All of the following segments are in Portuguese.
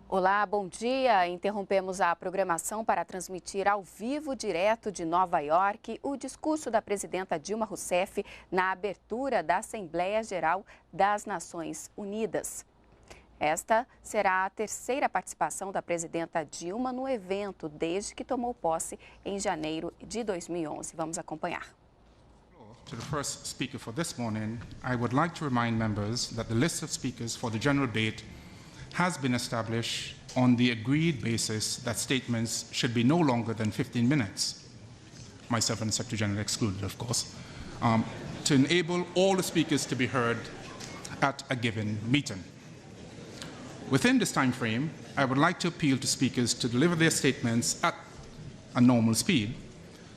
Olá, bom dia. Interrompemos a programação para transmitir ao vivo, direto de Nova York, o discurso da presidenta Dilma Rousseff na abertura da Assembleia Geral das Nações Unidas. Esta será a terceira participação da presidenta Dilma no evento desde que tomou posse em janeiro de 2011. Vamos acompanhar. To the first speaker for this morning, I would like to remind members that the list of speakers for the general debate has been established on the agreed basis that statements should be no longer than 15 minutes, myself and the Secretary General excluded, of course, to enable all the speakers to be heard at a given meeting. Within this time frame, I would like to appeal to speakers to deliver their statements at a normal speed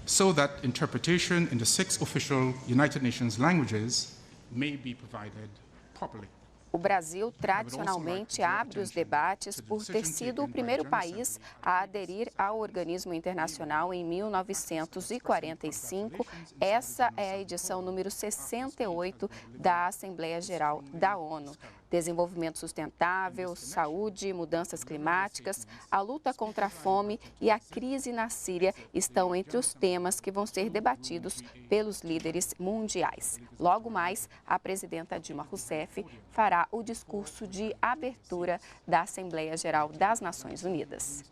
so that interpretation in the 6 official United Nations languages may be provided properly. O Brasil tradicionalmente abre os debates por ter sido o primeiro país a aderir ao organismo internacional em 1945. Essa é a edição número 68 da Assembleia Geral da ONU. Desenvolvimento sustentável, saúde, mudanças climáticas, a luta contra a fome e a crise na Síria estão entre os temas que vão ser debatidos pelos líderes mundiais. Logo mais, a presidenta Dilma Rousseff fará o discurso de abertura da Assembleia Geral das Nações Unidas.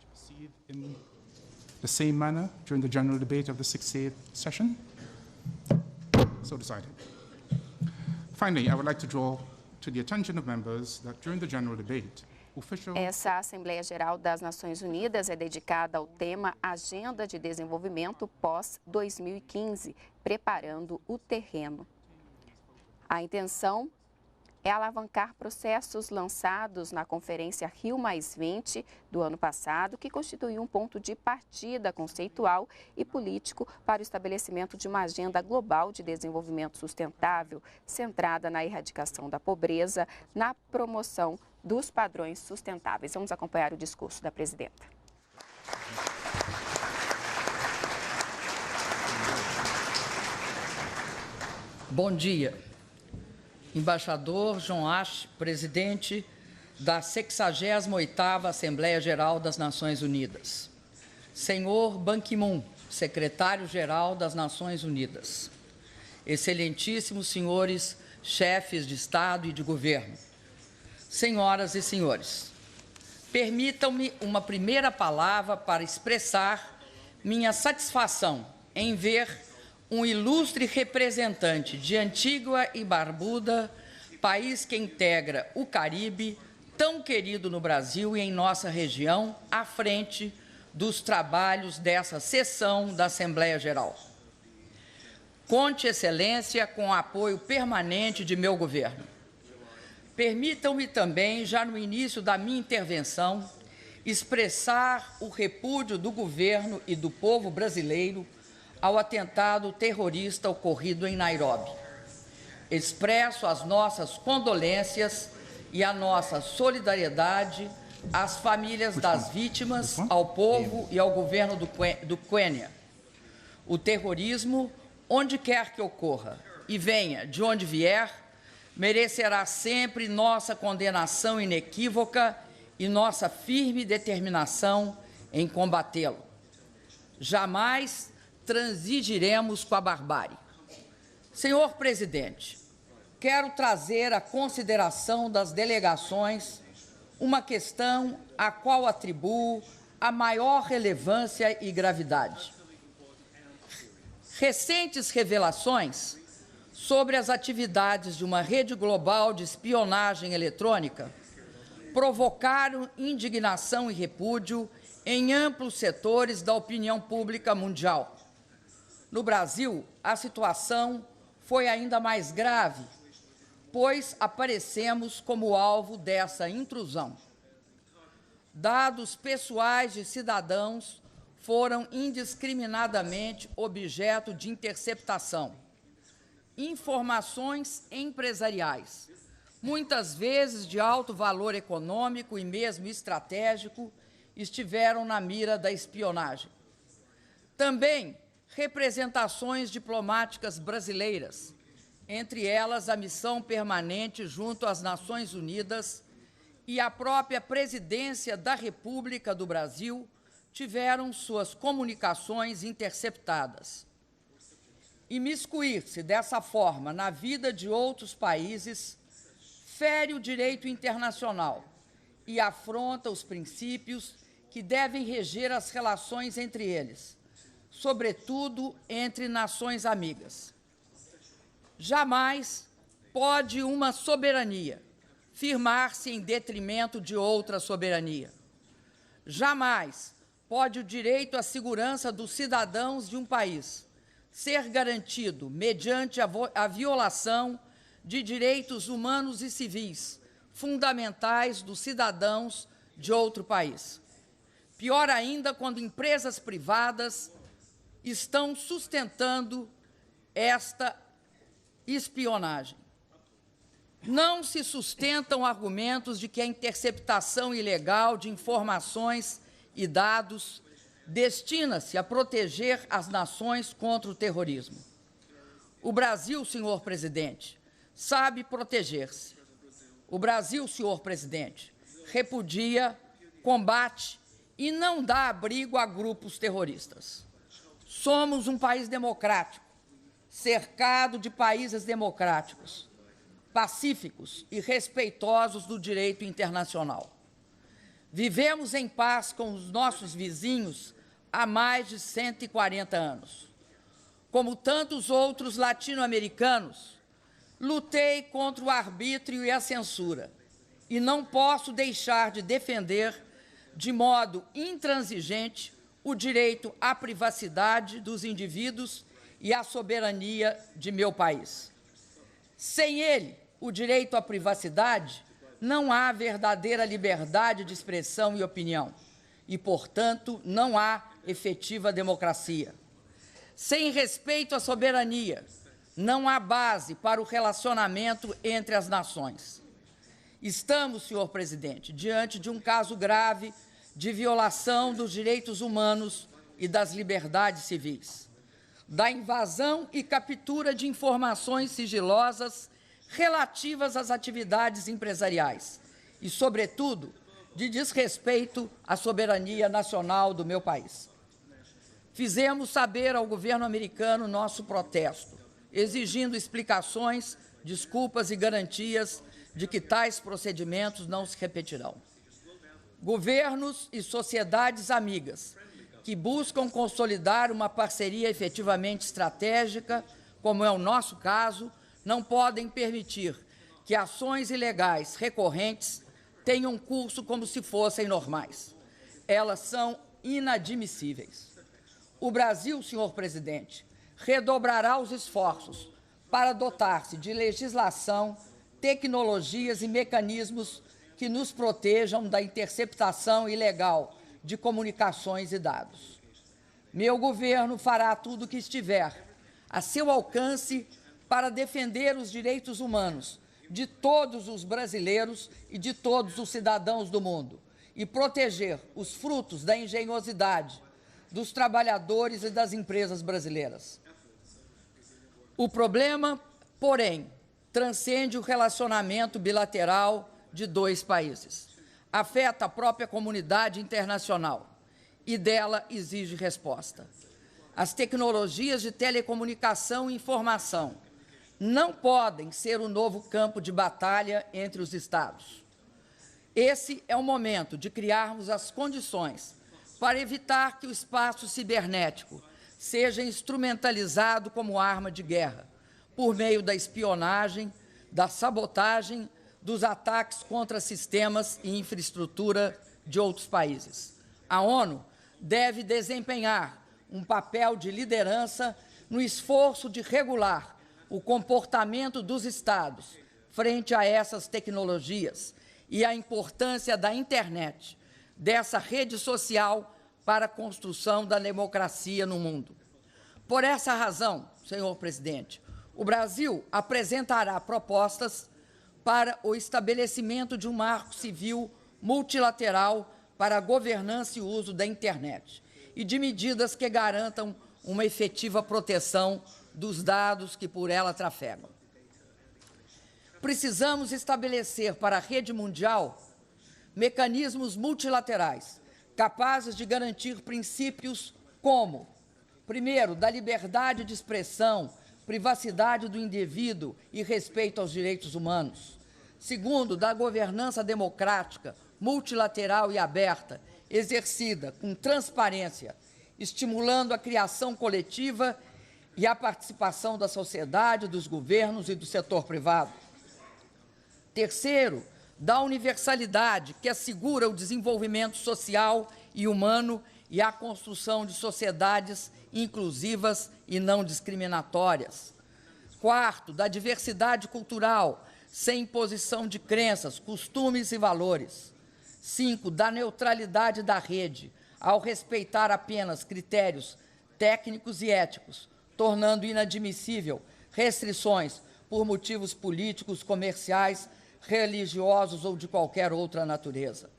The same manner during the general debate of the 68th session? So decided. Finally, I would like to draw to the attention of members that during the general debate, Essa Assembleia Geral das Nações Unidas é dedicada ao tema Agenda de Desenvolvimento pós-2015, preparando o terreno. A intenção é alavancar processos lançados na Conferência Rio+20 do ano passado, que constituiu um ponto de partida conceitual e político para o estabelecimento de uma agenda global de desenvolvimento sustentável, centrada na erradicação da pobreza, na promoção dos padrões sustentáveis. Vamos acompanhar o discurso da presidenta. Bom dia. Embaixador John Ash, presidente da 68ª Assembleia Geral das Nações Unidas. Senhor Ban Ki-moon, secretário-geral das Nações Unidas. Excelentíssimos senhores chefes de Estado e de Governo. Senhoras e senhores, permitam-me uma primeira palavra para expressar minha satisfação em ver um ilustre representante de Antígua e Barbuda, país que integra o Caribe, tão querido no Brasil e em nossa região, à frente dos trabalhos dessa sessão da Assembleia Geral. Conte, Excelência, com o apoio permanente de meu governo. Permitam-me também, já no início da minha intervenção, expressar o repúdio do governo e do povo brasileiro ao atentado terrorista ocorrido em Nairobi. Expresso as nossas condolências e a nossa solidariedade às famílias das vítimas, ao povo e ao governo do Quênia. O terrorismo, onde quer que ocorra e venha de onde vier, merecerá sempre nossa condenação inequívoca e nossa firme determinação em combatê-lo. Jamais transigiremos com a barbárie. Senhor presidente, quero trazer à consideração das delegações uma questão à qual atribuo a maior relevância e gravidade. Recentes revelações sobre as atividades de uma rede global de espionagem eletrônica provocaram indignação e repúdio em amplos setores da opinião pública mundial. No Brasil, a situação foi ainda mais grave, pois aparecemos como alvo dessa intrusão. Dados pessoais de cidadãos foram indiscriminadamente objeto de interceptação. Informações empresariais, muitas vezes de alto valor econômico e mesmo estratégico, estiveram na mira da espionagem. Também representações diplomáticas brasileiras, entre elas a missão permanente junto às Nações Unidas e a própria Presidência da República do Brasil, tiveram suas comunicações interceptadas. Imiscuir-se dessa forma na vida de outros países fere o direito internacional e afronta os princípios que devem reger as relações entre eles, sobretudo entre nações amigas. Jamais pode uma soberania firmar-se em detrimento de outra soberania. Jamais pode o direito à segurança dos cidadãos de um país ser garantido mediante a violação de direitos humanos e civis fundamentais dos cidadãos de outro país. Pior ainda, quando empresas privadas estão sustentando esta espionagem. Não se sustentam argumentos de que a interceptação ilegal de informações e dados destina-se a proteger as nações contra o terrorismo. O Brasil, senhor presidente, sabe proteger-se. O Brasil, senhor presidente, repudia, combate e não dá abrigo a grupos terroristas. Somos um país democrático, cercado de países democráticos, pacíficos e respeitosos do direito internacional. Vivemos em paz com os nossos vizinhos há mais de 140 anos. Como tantos outros latino-americanos, lutei contra o arbítrio e a censura, e não posso deixar de defender, de modo intransigente, o direito à privacidade dos indivíduos e à soberania de meu país. Sem ele, o direito à privacidade, não há verdadeira liberdade de expressão e opinião, e, portanto, não há efetiva democracia. Sem respeito à soberania, não há base para o relacionamento entre as nações. Estamos, senhor presidente, diante de um caso grave de violação dos direitos humanos e das liberdades civis, da invasão e captura de informações sigilosas relativas às atividades empresariais e, sobretudo, de desrespeito à soberania nacional do meu país. Fizemos saber ao governo americano nosso protesto, exigindo explicações, desculpas e garantias de que tais procedimentos não se repetirão. Governos e sociedades amigas que buscam consolidar uma parceria efetivamente estratégica, como é o nosso caso, não podem permitir que ações ilegais recorrentes tenham curso como se fossem normais. Elas são inadmissíveis. O Brasil, senhor presidente, redobrará os esforços para dotar-se de legislação, tecnologias e mecanismos que nos protejam da interceptação ilegal de comunicações e dados. Meu governo fará tudo o que estiver a seu alcance para defender os direitos humanos de todos os brasileiros e de todos os cidadãos do mundo e proteger os frutos da engenhosidade dos trabalhadores e das empresas brasileiras. O problema, porém, transcende o relacionamento bilateral de dois países. Afeta a própria comunidade internacional e dela exige resposta. As tecnologias de telecomunicação e informação não podem ser o novo campo de batalha entre os Estados. Esse é o momento de criarmos as condições para evitar que o espaço cibernético seja instrumentalizado como arma de guerra, por meio da espionagem, da sabotagem, dos ataques contra sistemas e infraestrutura de outros países. A ONU deve desempenhar um papel de liderança no esforço de regular o comportamento dos Estados frente a essas tecnologias e a importância da internet, dessa rede social para a construção da democracia no mundo. Por essa razão, senhor presidente, o Brasil apresentará propostas para o estabelecimento de um marco civil multilateral para a governança e uso da internet e de medidas que garantam uma efetiva proteção dos dados que por ela trafegam. precisamos estabelecer para a rede mundial mecanismos multilaterais capazes de garantir princípios como, primeiro, da liberdade de expressão, privacidade do indivíduo e respeito aos direitos humanos. Segundo, da governança democrática, multilateral e aberta, exercida com transparência, estimulando a criação coletiva e a participação da sociedade, dos governos e do setor privado. Terceiro, da universalidade, que assegura o desenvolvimento social e humano e a construção de sociedades inclusivas e não discriminatórias. Quarto, da diversidade cultural, sem imposição de crenças, costumes e valores. 5, da neutralidade da rede, ao respeitar apenas critérios técnicos e éticos, tornando inadmissível restrições por motivos políticos, comerciais, religiosos ou de qualquer outra natureza.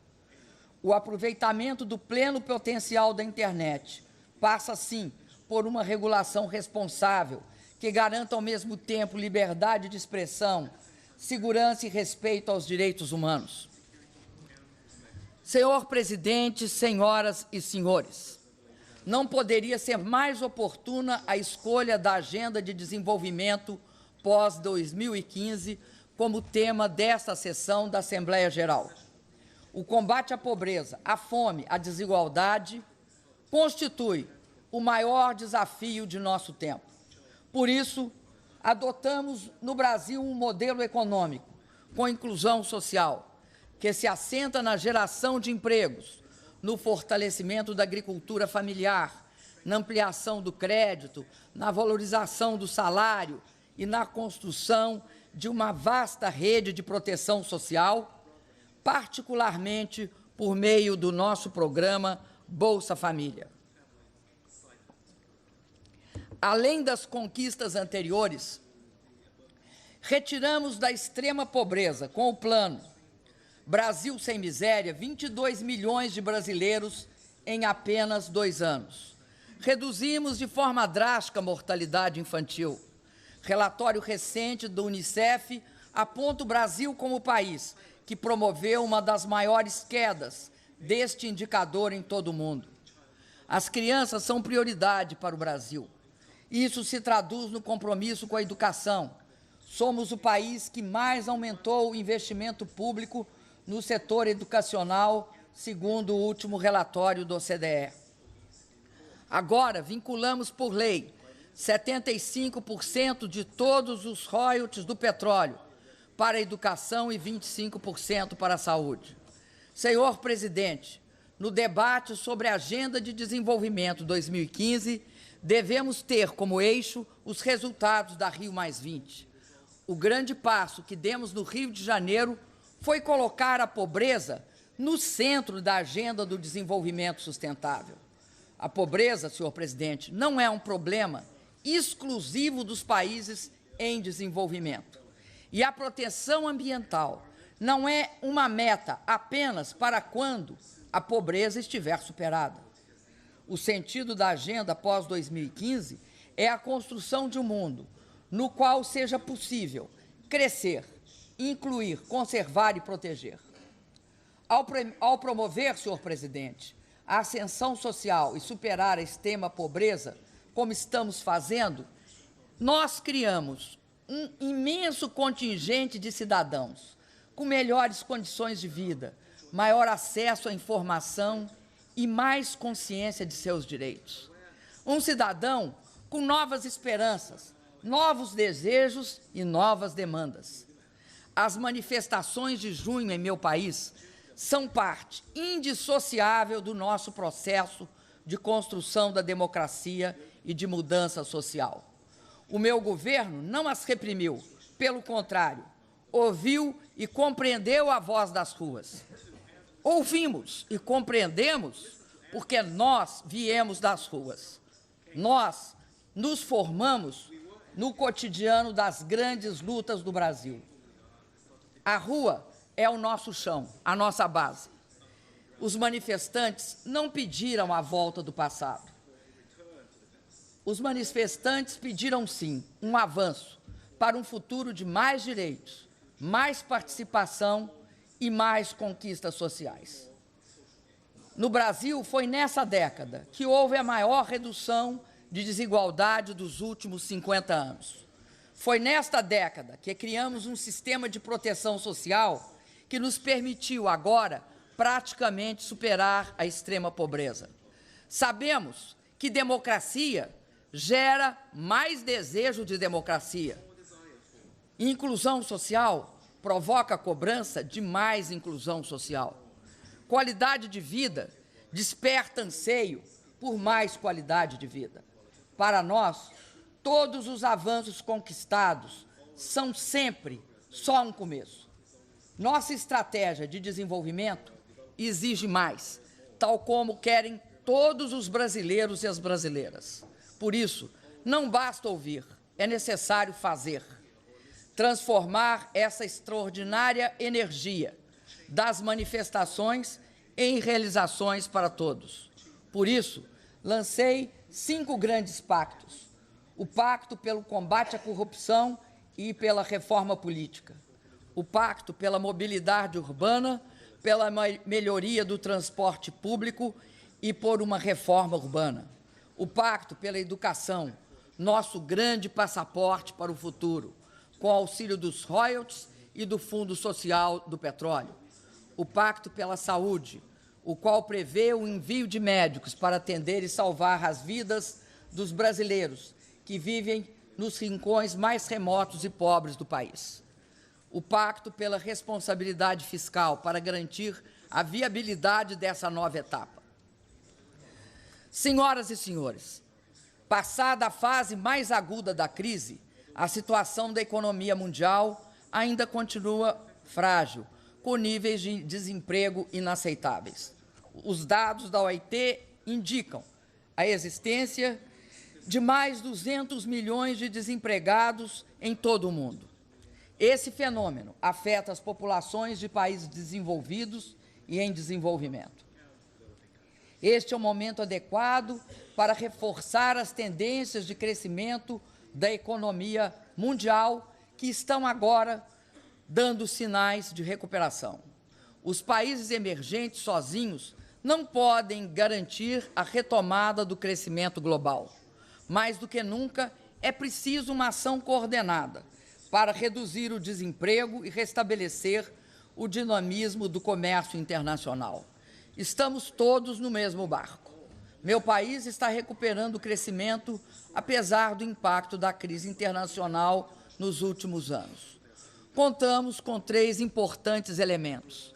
O aproveitamento do pleno potencial da internet passa, sim, por uma regulação responsável, que garanta ao mesmo tempo liberdade de expressão, segurança e respeito aos direitos humanos. Senhor presidente, senhoras e senhores, não poderia ser mais oportuna a escolha da Agenda de Desenvolvimento pós-2015 como tema desta sessão da Assembleia Geral. O combate à pobreza, à fome, à desigualdade constitui o maior desafio de nosso tempo. Por isso, adotamos no Brasil um modelo econômico com inclusão social, que se assenta na geração de empregos, no fortalecimento da agricultura familiar, na ampliação do crédito, na valorização do salário e na construção de uma vasta rede de proteção social, particularmente por meio do nosso programa Bolsa Família. Além das conquistas anteriores, retiramos da extrema pobreza, com o plano Brasil Sem Miséria, 22 milhões de brasileiros em apenas 2 anos. Reduzimos de forma drástica a mortalidade infantil. Relatório recente do Unicef aponta o Brasil como o país que promoveu uma das maiores quedas deste indicador em todo o mundo. As crianças são prioridade para o Brasil. Isso se traduz no compromisso com a educação. Somos o país que mais aumentou o investimento público no setor educacional, segundo o último relatório do OCDE. Agora, vinculamos por lei 75% de todos os royalties do petróleo para a educação e 25% para a saúde. Senhor presidente, no debate sobre a Agenda de Desenvolvimento 2015, devemos ter como eixo os resultados da Rio+20. O grande passo que demos no Rio de Janeiro foi colocar a pobreza no centro da Agenda do Desenvolvimento Sustentável. A pobreza, senhor presidente, não é um problema exclusivo dos países em desenvolvimento. E a proteção ambiental não é uma meta apenas para quando a pobreza estiver superada. O sentido da agenda pós-2015 é a construção de um mundo no qual seja possível crescer, incluir, conservar e proteger. Ao promover, senhor presidente, a ascensão social e superar a extrema pobreza, como estamos fazendo, nós criamos um imenso contingente de cidadãos com melhores condições de vida, maior acesso à informação e mais consciência de seus direitos. Um cidadão com novas esperanças, novos desejos e novas demandas. As manifestações de junho em meu país são parte indissociável do nosso processo de construção da democracia e de mudança social. O meu governo não as reprimiu, pelo contrário, ouviu e compreendeu a voz das ruas. Ouvimos e compreendemos porque nós viemos das ruas. Nós nos formamos no cotidiano das grandes lutas do Brasil. A rua é o nosso chão, a nossa base. Os manifestantes não pediram a volta do passado. Os manifestantes pediram, sim, um avanço para um futuro de mais direitos, mais participação e mais conquistas sociais. No Brasil, foi nessa década que houve a maior redução de desigualdade dos últimos 50 anos. Foi nesta década que criamos um sistema de proteção social que nos permitiu agora praticamente superar a extrema pobreza. Sabemos que democracia gera mais desejo de democracia. Inclusão social provoca cobrança de mais inclusão social. Qualidade de vida desperta anseio por mais qualidade de vida. Para nós, todos os avanços conquistados são sempre só um começo. Nossa estratégia de desenvolvimento exige mais, tal como querem todos os brasileiros e as brasileiras. Por isso, não basta ouvir, é necessário fazer. Transformar essa extraordinária energia das manifestações em realizações para todos. Por isso, lancei 5 grandes pactos. O Pacto pelo Combate à Corrupção e pela Reforma Política. O Pacto pela Mobilidade Urbana, pela melhoria do transporte público e por uma reforma urbana. O Pacto pela Educação, nosso grande passaporte para o futuro, com auxílio dos royalties e do Fundo Social do Petróleo. O Pacto pela Saúde, o qual prevê o envio de médicos para atender e salvar as vidas dos brasileiros que vivem nos rincões mais remotos e pobres do país. O Pacto pela Responsabilidade Fiscal, para garantir a viabilidade dessa nova etapa. Senhoras e senhores, passada a fase mais aguda da crise, a situação da economia mundial ainda continua frágil, com níveis de desemprego inaceitáveis. Os dados da OIT indicam a existência de mais 200 milhões de desempregados em todo o mundo. Esse fenômeno afeta as populações de países desenvolvidos e em desenvolvimento. Este é o momento adequado para reforçar as tendências de crescimento da economia mundial que estão agora dando sinais de recuperação. Os países emergentes sozinhos não podem garantir a retomada do crescimento global. Mais do que nunca, é preciso uma ação coordenada para reduzir o desemprego e restabelecer o dinamismo do comércio internacional. Estamos todos no mesmo barco. Meu país está recuperando o crescimento, apesar do impacto da crise internacional nos últimos anos. Contamos com 3 importantes elementos: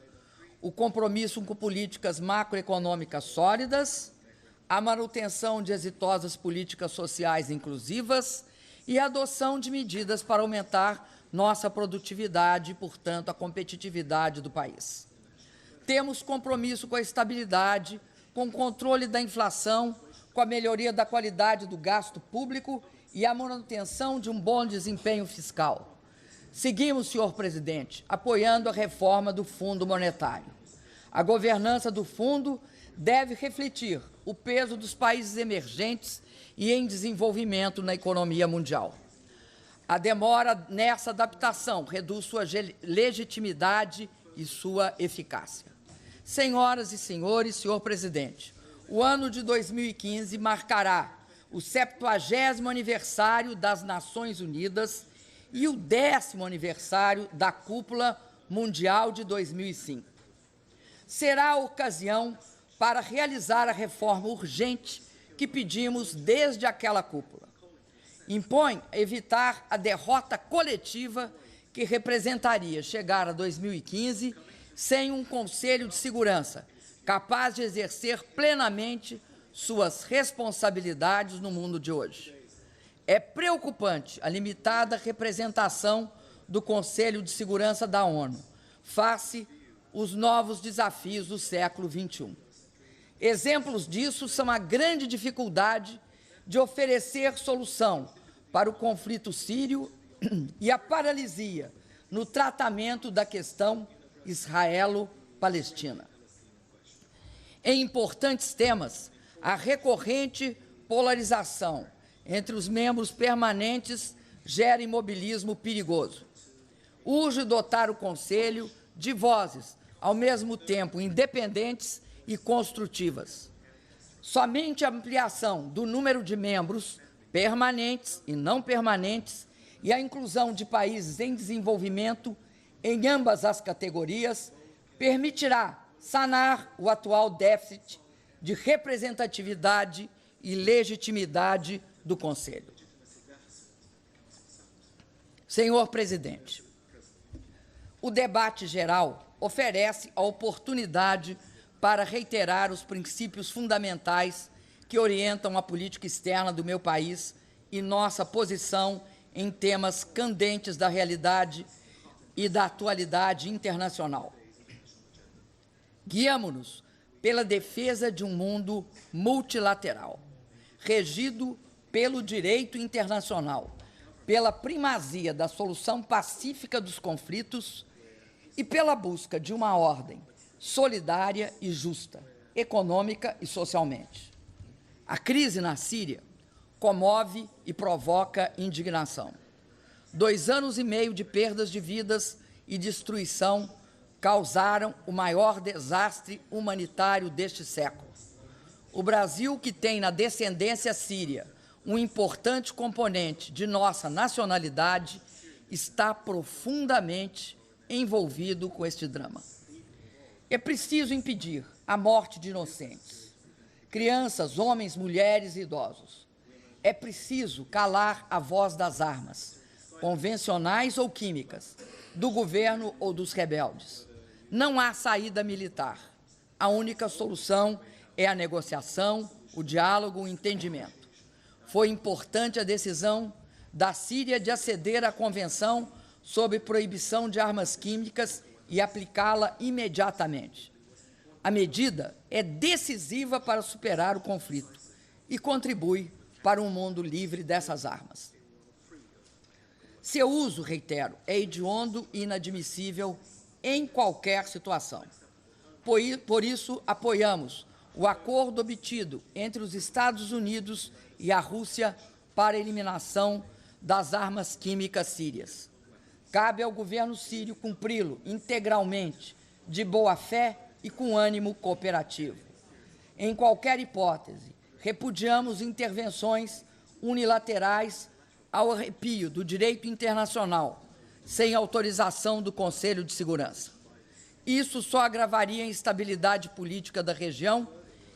o compromisso com políticas macroeconômicas sólidas, a manutenção de exitosas políticas sociais inclusivas e a adoção de medidas para aumentar nossa produtividade e, portanto, a competitividade do país. Temos compromisso com a estabilidade, com o controle da inflação, com a melhoria da qualidade do gasto público e a manutenção de um bom desempenho fiscal. Seguimos, senhor presidente, apoiando a reforma do Fundo Monetário. A governança do fundo deve refletir o peso dos países emergentes e em desenvolvimento na economia mundial. A demora nessa adaptação reduz sua legitimidade e sua eficácia. Senhoras e senhores, senhor presidente, o ano de 2015 marcará o 70º aniversário das Nações Unidas e o 10º aniversário da Cúpula Mundial de 2005. Será a ocasião para realizar a reforma urgente que pedimos desde aquela cúpula. Impõe evitar a derrota coletiva que representaria chegar a 2015 sem um Conselho de Segurança capaz de exercer plenamente suas responsabilidades no mundo de hoje. É preocupante a limitada representação do Conselho de Segurança da ONU face aos novos desafios do século XXI. Exemplos disso são a grande dificuldade de oferecer solução para o conflito sírio e a paralisia no tratamento da questão israelo-palestina. Em importantes temas, a recorrente polarização entre os membros permanentes gera imobilismo perigoso. urge dotar o Conselho de vozes, ao mesmo tempo independentes e construtivas. Somente a ampliação do número de membros permanentes e não permanentes e a inclusão de países em desenvolvimento em ambas as categorias permitirá sanar o atual déficit de representatividade e legitimidade do Conselho. Senhor Presidente, o debate geral oferece a oportunidade para reiterar os princípios fundamentais que orientam a política externa do meu país e nossa posição em temas candentes da realidade e da atualidade internacional. Guiamo-nos pela defesa de um mundo multilateral, regido pelo direito internacional, pela primazia da solução pacífica dos conflitos e pela busca de uma ordem solidária e justa, econômica e socialmente. A crise na Síria comove e provoca indignação. 2 anos e meio de perdas de vidas e destruição causaram o maior desastre humanitário deste século. O Brasil, que tem na descendência síria um importante componente de nossa nacionalidade, está profundamente envolvido com este drama. É preciso impedir a morte de inocentes, crianças, homens, mulheres e idosos. É preciso calar a voz das armas, convencionais ou químicas, do governo ou dos rebeldes. Não há saída militar. A única solução é a negociação, o diálogo, o entendimento. Foi importante a decisão da Síria de aceder à Convenção sobre Proibição de Armas Químicas e aplicá-la imediatamente. A medida é decisiva para superar o conflito e contribui para um mundo livre dessas armas. Seu uso, reitero, é hediondo e inadmissível em qualquer situação. Por isso, apoiamos o acordo obtido entre os Estados Unidos e a Rússia para a eliminação das armas químicas sírias. Cabe ao governo sírio cumpri-lo integralmente, de boa fé e com ânimo cooperativo. Em qualquer hipótese, repudiamos intervenções unilaterais ao arrepio do direito internacional, sem autorização do Conselho de Segurança. Isso só agravaria a instabilidade política da região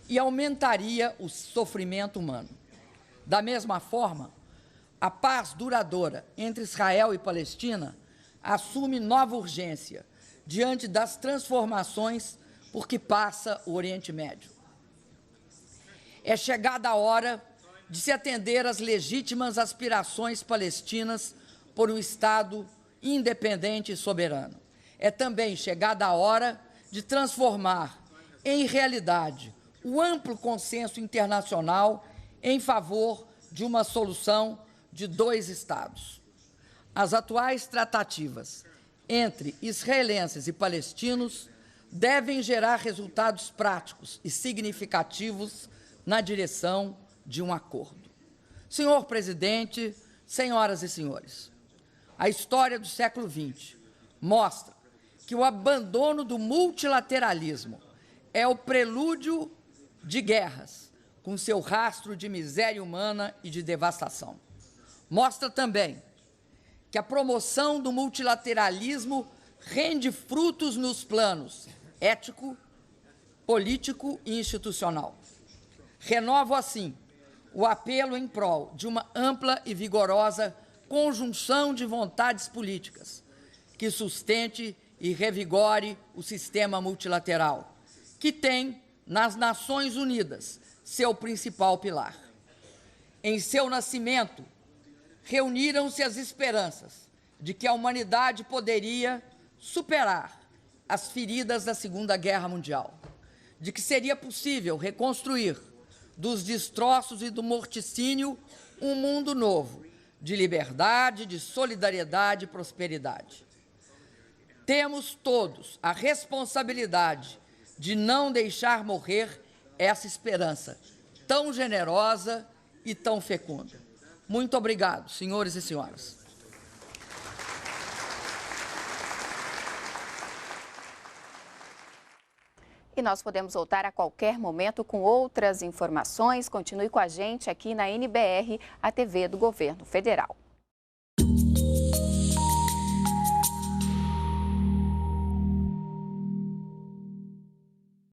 e aumentaria o sofrimento humano. Da mesma forma, a paz duradoura entre Israel e Palestina assume nova urgência diante das transformações por que passa o Oriente Médio. É chegada a hora de se atender às legítimas aspirações palestinas por um Estado independente e soberano. É também chegada a hora de transformar em realidade o amplo consenso internacional em favor de uma solução de 2 Estados. As atuais tratativas entre israelenses e palestinos devem gerar resultados práticos e significativos na direção de um acordo. Senhor Presidente, senhoras e senhores, a história do século XX mostra que o abandono do multilateralismo é o prelúdio de guerras, com seu rastro de miséria humana e de devastação. Mostra também que a promoção do multilateralismo rende frutos nos planos ético, político e institucional. Renovo, assim, o apelo em prol de uma ampla e vigorosa conjunção de vontades políticas que sustente e revigore o sistema multilateral, que tem nas Nações Unidas seu principal pilar. Em seu nascimento, reuniram-se as esperanças de que a humanidade poderia superar as feridas da Segunda Guerra Mundial, de que seria possível reconstruir dos destroços e do morticínio um mundo novo, de liberdade, de solidariedade e prosperidade. Temos todos a responsabilidade de não deixar morrer essa esperança tão generosa e tão fecunda. Muito obrigado, senhores e senhoras. E nós podemos voltar a qualquer momento com outras informações. Continue com a gente aqui na NBR, a TV do Governo Federal.